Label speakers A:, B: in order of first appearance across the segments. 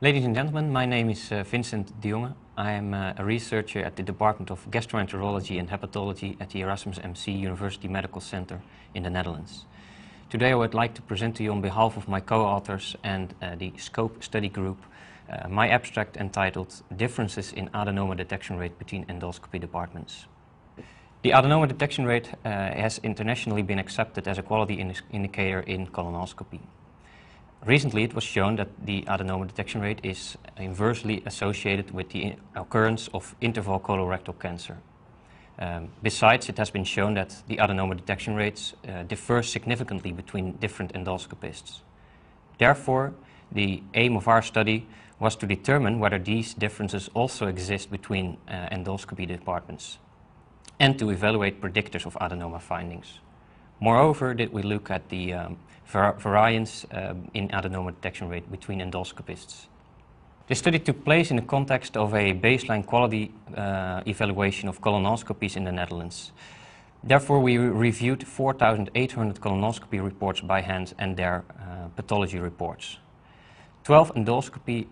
A: Ladies and gentlemen, my name is Vincent DeJonge. I am a researcher at the Department of Gastroenterology and Hepatology at the Erasmus MC University Medical Center in the Netherlands. Today I would like to present to you on behalf of my co-authors and the SCOPE study group my abstract entitled Differences in Adenoma Detection Rate Between Endoscopy Departments. The adenoma detection rate has internationally been accepted as a quality indicator in colonoscopy. Recently, it was shown that the adenoma detection rate is inversely associated with the occurrence of interval colorectal cancer. Besides, it has been shown that the adenoma detection rates differ significantly between different endoscopists. Therefore, the aim of our study was to determine whether these differences also exist between endoscopy departments and to evaluate predictors of adenoma findings. Moreover, did we look at the variance in adenoma detection rate between endoscopists. This study took place in the context of a baseline quality evaluation of colonoscopies in the Netherlands. Therefore, we reviewed 4,800 colonoscopy reports by hand and their pathology reports. 12 endoscopy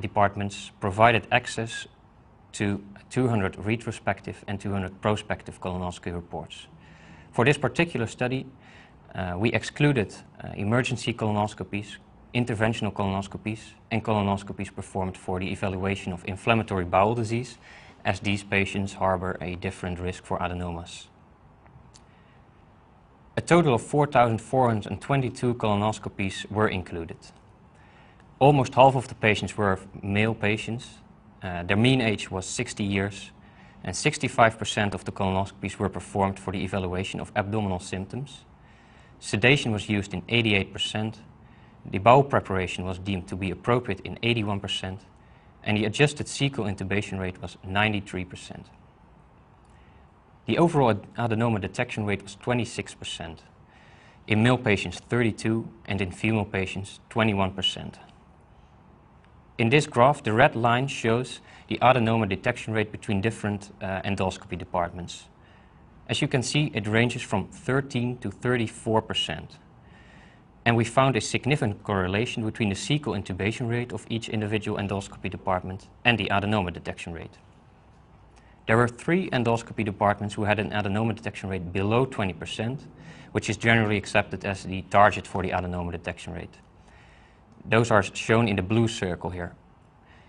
A: departments provided access to 200 retrospective and 200 prospective colonoscopy reports. For this particular study, we excluded emergency colonoscopies, interventional colonoscopies, and colonoscopies performed for the evaluation of inflammatory bowel disease, as these patients harbor a different risk for adenomas. A total of 4,422 colonoscopies were included. Almost half of the patients were male patients. Their mean age was 60 years, and 65% of the colonoscopies were performed for the evaluation of abdominal symptoms. Sedation was used in 88%, the bowel preparation was deemed to be appropriate in 81%, and the adjusted cecal intubation rate was 93%. The overall adenoma detection rate was 26%, in male patients 32%, and in female patients 21%. In this graph, the red line shows the adenoma detection rate between different endoscopy departments. As you can see, it ranges from 13 to 34%. And we found a significant correlation between the cecal intubation rate of each individual endoscopy department and the adenoma detection rate. There were 3 endoscopy departments who had an adenoma detection rate below 20%, which is generally accepted as the target for the adenoma detection rate. Those are shown in the blue circle here.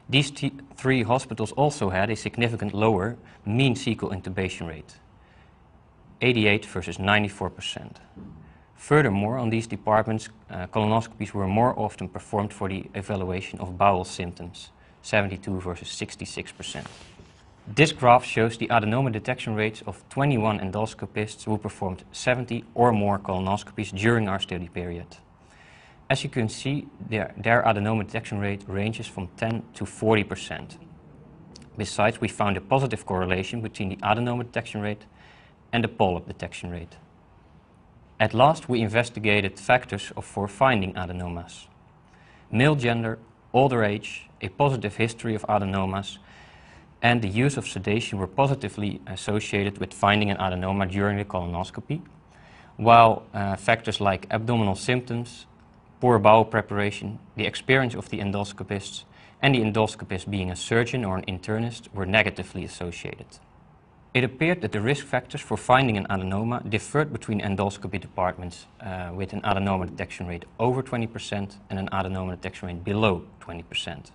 A: These 3 hospitals also had a significant lower mean cecal intubation rate, 88 versus 94%. Furthermore, on these departments, colonoscopies were more often performed for the evaluation of bowel symptoms, 72 versus 66%. This graph shows the adenoma detection rates of 21 endoscopists who performed 70 or more colonoscopies during our study period. As you can see, their adenoma detection rate ranges from 10 to 40%. Besides, we found a positive correlation between the adenoma detection rate and the polyp detection rate. At last, we investigated factors for finding adenomas. Male gender, older age, a positive history of adenomas, and the use of sedation were positively associated with finding an adenoma during the colonoscopy, while factors like abdominal symptoms, poor bowel preparation, the experience of the endoscopists, and the endoscopist being a surgeon or an internist were negatively associated. It appeared that the risk factors for finding an adenoma differed between endoscopy departments with an adenoma detection rate over 20% and an adenoma detection rate below 20%.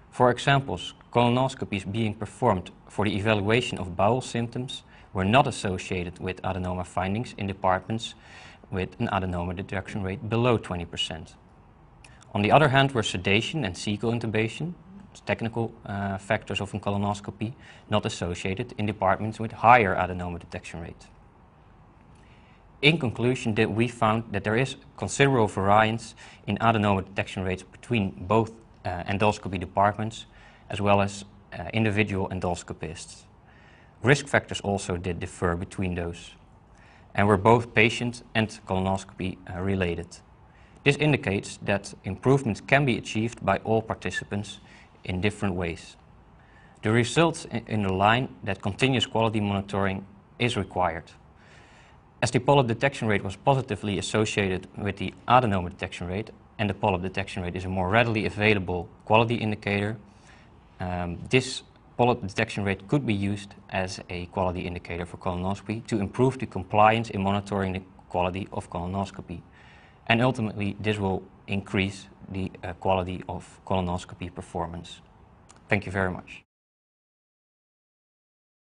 A: For example, colonoscopies being performed for the evaluation of bowel symptoms were not associated with adenoma findings in departments with an adenoma detection rate below 20%. On the other hand, were sedation and cecal intubation, technical factors of a colonoscopy, not associated in departments with higher adenoma detection rate. In conclusion, we found that there is considerable variance in adenoma detection rates between both endoscopy departments as well as individual endoscopists. Risk factors also did differ between those, and were both patient and colonoscopy related. This indicates that improvements can be achieved by all participants in different ways. The results in the line that continuous quality monitoring is required. As the polyp detection rate was positively associated with the adenoma detection rate, and the polyp detection rate is a more readily available quality indicator, this polyp detection rate could be used as a quality indicator for colonoscopy to improve the compliance in monitoring the quality of colonoscopy. And ultimately, this will increase the quality of colonoscopy performance. Thank you very much.